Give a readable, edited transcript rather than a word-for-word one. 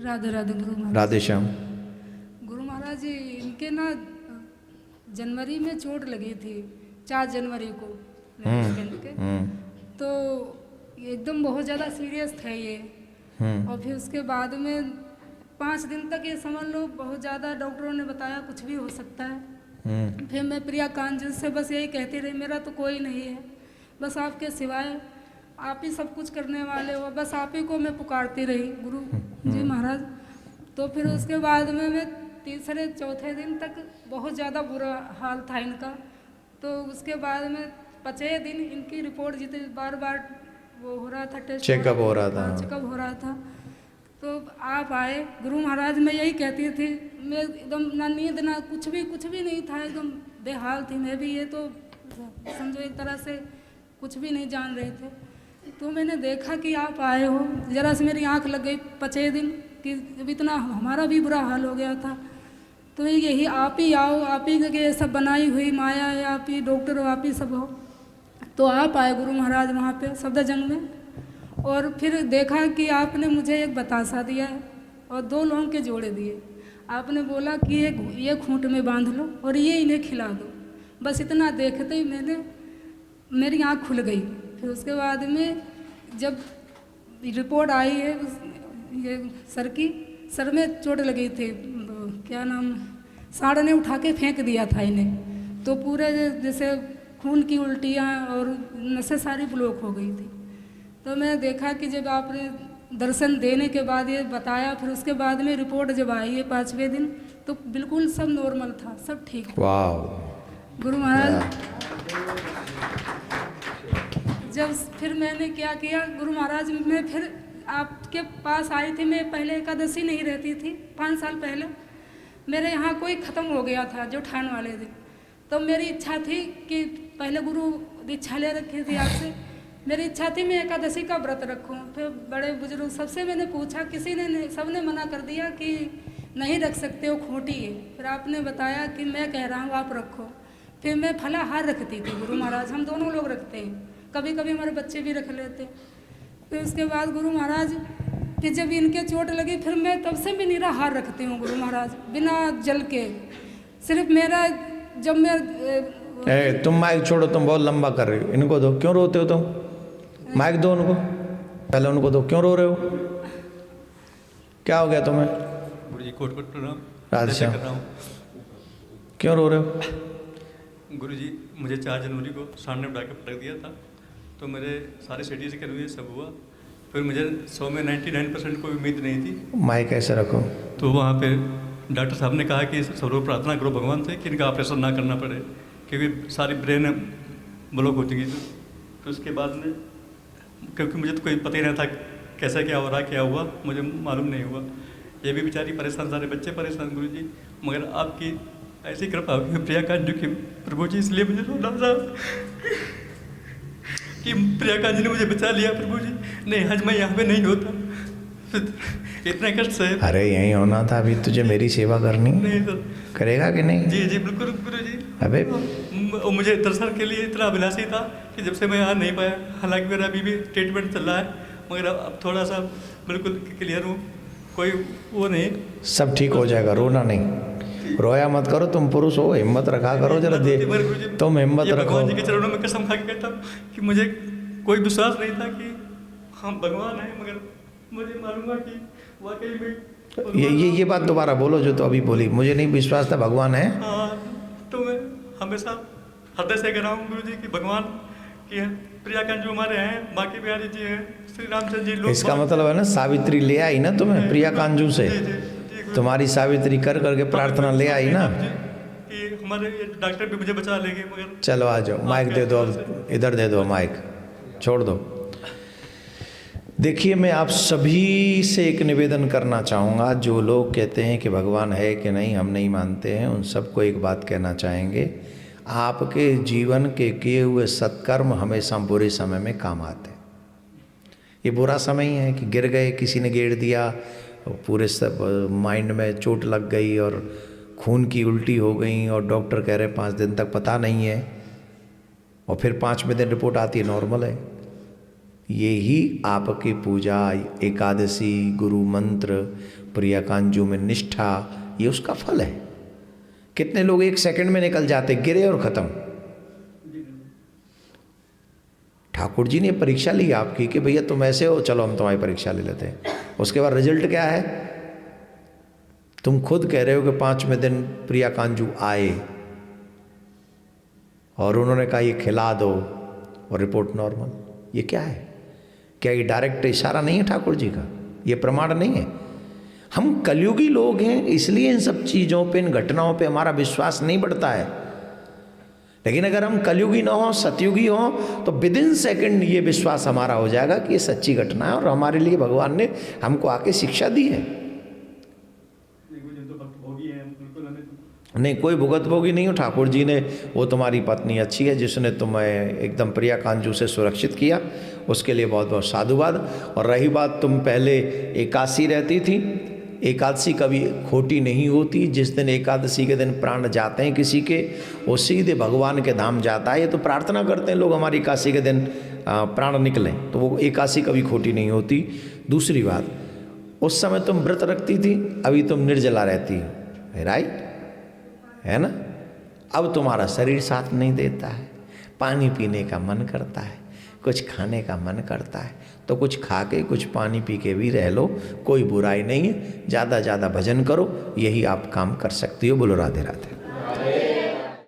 राधे राधे गुरु महाराज। राधे श्याम। गुरु महाराज जी इनके ना जनवरी में चोट लगी थी, 4 जनवरी को के। तो एकदम बहुत ज़्यादा सीरियस थे ये। और फिर उसके बाद में 5 दिन तक ये समझ लो बहुत ज़्यादा डॉक्टरों ने बताया कुछ भी हो सकता है। फिर मैं प्रिया कांजल से बस यही कहती रही, मेरा तो कोई नहीं है, बस आपके सिवाय आप ही सब कुछ करने वाले हो, बस आप ही को मैं पुकारती रही गुरु जी महाराज। तो फिर उसके बाद में मैं तीसरे चौथे दिन तक बहुत ज़्यादा बुरा हाल था इनका। तो उसके बाद में 5 दिन इनकी रिपोर्ट जितनी बार बार वो हो रहा था, टेस्ट चेकअप हो रहा था, चेकअप हो रहा था। तो आप आए गुरु महाराज, मैं यही कहती थी, मैं एकदम ना नींद ना कुछ भी नहीं था, एकदम बेहाल थी मैं भी। ये तो समझो एक तरह से कुछ भी नहीं जान रहे थे। तो मैंने देखा कि आप आए हो, ज़रा से मेरी आंख लग गई 5 दिन कि जब इतना हमारा भी बुरा हाल हो गया था। तो यही आप ही आओ, आप ही के सब बनाई हुई माया है, आप ही डॉक्टर हो, आप ही सब हो। तो आप आए गुरु महाराज वहाँ पे सफदरजंग में, और फिर देखा कि आपने मुझे एक बतासा दिया है और 2 लौंग के जोड़े दिए। आपने बोला कि ये खूंट में बांध लो और ये इन्हें खिला दो। बस इतना देखते ही मेरी आँख खुल गई। फिर उसके बाद में जब रिपोर्ट आई है ये सर में चोट लगी थी, क्या नाम, सांड ने उठा के फेंक दिया था इन्हें। तो पूरे जैसे खून की उल्टियाँ और नसें सारी ब्लॉक हो गई थी। तो मैं देखा कि जब आपने दर्शन देने के बाद ये बताया, फिर उसके बाद में रिपोर्ट जब आई है 5वें दिन, तो बिल्कुल सब नॉर्मल था, सब ठीक था। वाह गुरु महाराज। जब फिर मैंने क्या किया गुरु महाराज, मैं फिर आपके पास आई थी। मैं पहले एकादशी नहीं रहती थी 5 साल पहले, मेरे यहाँ कोई ख़त्म हो गया था जो ठान वाले दिन। तो मेरी इच्छा थी कि पहले गुरु दीक्षा ले रखी थी आपसे, मेरी इच्छा थी मैं एकादशी का व्रत रखूं। फिर बड़े बुजुर्ग सबसे मैंने पूछा, किसी ने सबने मना कर दिया कि नहीं रख सकते हो, खोटी है। फिर आपने बताया कि मैं कह रहा हूँ आप रखो। फिर मैं फलाहार रखती थी गुरु महाराज, हम दोनों लोग रखते हैं, कभी कभी हमारे बच्चे भी रख लेते। फिर उसके बाद गुरु महाराज कि जब इनके चोट लगी, फिर मैं तब से भी निराहार रखती हूँ गुरु महाराज, बिना जल के। सिर्फ मेरा जब मैं तुम माइक छोड़ो, तुम बहुत लंबा कर रहे हो, इनको दो। क्यों रोते हो तुम? माइक दो उनको, पहले उनको दो। क्यों रो रहे हो? क्या हो गया तुम्हें? गुरु जी कोट प्रणाम। राधे कर रहा हूँ। क्यों रो रहे हो? गुरु जी मुझे 4 जनवरी को सांड ने उठा के पटक दिया था, तो मेरे सारे सिटी से हुए सब हुआ। फिर मुझे 100 में 99% कोई उम्मीद नहीं थी। माइक ऐसे रखो। तो वहाँ पे डॉक्टर साहब ने कहा कि सब लोग प्रार्थना करो भगवान से कि इनका ऑपरेशन ना करना पड़े, क्योंकि सारी ब्रेन ब्लॉक हो चुकी थी। तो उसके बाद में, क्योंकि मुझे तो कोई पता ही नहीं था कैसा क्या हो रहा, क्या हुआ मुझे मालूम नहीं हुआ। ये भी बेचारी परेशान, सारे बच्चे परेशान गुरु जी, मगर आपकी ऐसी कृपा हुई प्रिया कांजू की प्रभु जी, इसलिए मुझे रोना था कि प्रिया कांजू ने मुझे बचा लिया प्रभु जी। नहीं आज मैं यहाँ पे नहीं होता, इतना कष्ट से। अरे यहीं होना था, अभी तुझे मेरी सेवा करनी। नहीं सर। करेगा कि नहीं? जी जी बिल्कुल गुरु जी। अबे मुझे दर्शन के लिए इतना अभिलाषी था कि जब से मैं यहाँ नहीं पाया, हालांकि मेरा अभी भी ट्रीटमेंट चल रहा है, मगर अब थोड़ा सा बिल्कुल क्लियर हूँ, कोई वो नहीं। सब ठीक हो जाएगा, रोना नहीं, रोया मत करो। तुम पुरुष हो, हिम्मत रखा करो जरा। दे तुम हिम्मत रखो। भगवान जी के चरणों में कसम खा के कहता हूँ कि मुझे कोई विश्वास नहीं था कि हम भगवान हैं, मगर मुझे मालूम है कि वाकई में ये बात दोबारा बोलो जो तो अभी बोली। मुझे नहीं विश्वास था भगवान है। हाँ, तो मैं हमेशा हृदय से कह रहा हूँ गुरु जी कि भगवान की प्रिया कांजू हमारे हैं, बाकी बिहारी जी हैं, श्री रामचंद्र जी लोग। इसका मतलब है ना, सावित्री ले आई ना तुम्हें प्रिया कांजू से। तुम्हारी सावित्री कर करके प्रार्थना ले आई ना कि हमारे डॉक्टर भी मुझे बचा लेंगे। मगर चलो आ जाओ, माइक दे दो, अब इधर दे दो, माइक छोड़ दो। देखिए, मैं आप सभी से एक निवेदन करना चाहूँगा, जो लोग कहते हैं कि भगवान है कि नहीं हम नहीं मानते हैं, उन सबको एक बात कहना चाहेंगे, आपके जीवन के किए हुए सत्कर्म हमेशा बुरे समय में काम आते हैं। ये बुरा समय ही है कि गिर गए, किसी ने गेड़ दिया, पूरे सब माइंड में चोट लग गई और खून की उल्टी हो गई, और डॉक्टर कह रहे 5 दिन तक पता नहीं है, और फिर 5वें दिन रिपोर्ट आती है नॉर्मल है। यही आपकी पूजा, एकादशी, गुरु मंत्र, प्रियकांजू में निष्ठा, ये उसका फल है। कितने लोग 1 सेकंड में निकल जाते, गिरे और खत्म। ठाकुर जी ने परीक्षा ली आपकी कि भैया तुम ऐसे हो, चलो हम तुम्हारी परीक्षा ले लेते हैं। उसके बाद रिजल्ट क्या है? तुम खुद कह रहे हो कि 5वें दिन प्रियकांजू आए और उन्होंने कहा ये खिला दो और रिपोर्ट नॉर्मल। ये क्या है? क्या ये डायरेक्ट इशारा नहीं है ठाकुर जी का? ये प्रमाण नहीं है? हम कलयुगी लोग हैं, इसलिए इन सब चीज़ों पे, इन घटनाओं पे हमारा विश्वास नहीं बढ़ता है। लेकिन अगर हम कलयुगी ना हो, सतयुगी हो, तो विदिन सेकंड ये विश्वास हमारा हो जाएगा कि ये सच्ची घटना है और हमारे लिए भगवान ने हमको आके शिक्षा दी है। नहीं, कोई भुगत भोगी नहीं हो। ठाकुर जी ने, वो तुम्हारी पत्नी अच्छी है जिसने तुम्हें एकदम प्रियकांजू से सुरक्षित किया, उसके लिए बहुत बहुत साधुवाद। और रही बात, तुम पहले एकादशी रहती थी, एकादशी कभी खोटी नहीं होती। जिस दिन एकादशी के दिन प्राण जाते हैं किसी के, वो सीधे भगवान के धाम जाता है। ये तो प्रार्थना करते हैं लोग हमारी एकादशी के दिन प्राण निकलें, तो वो एकादशी कभी खोटी नहीं होती। दूसरी बात, उस समय तुम व्रत रखती थी, अभी तुम निर्जला रहती हो, राइट है ना? अब तुम्हारा शरीर साथ नहीं देता है, पानी पीने का मन करता है, कुछ खाने का मन करता है, तो कुछ खा के कुछ पानी पी के भी रह लो, कोई बुराई नहीं है। ज़्यादा ज़्यादा भजन करो, यही आप काम कर सकती हो। बोलो राधे राधे।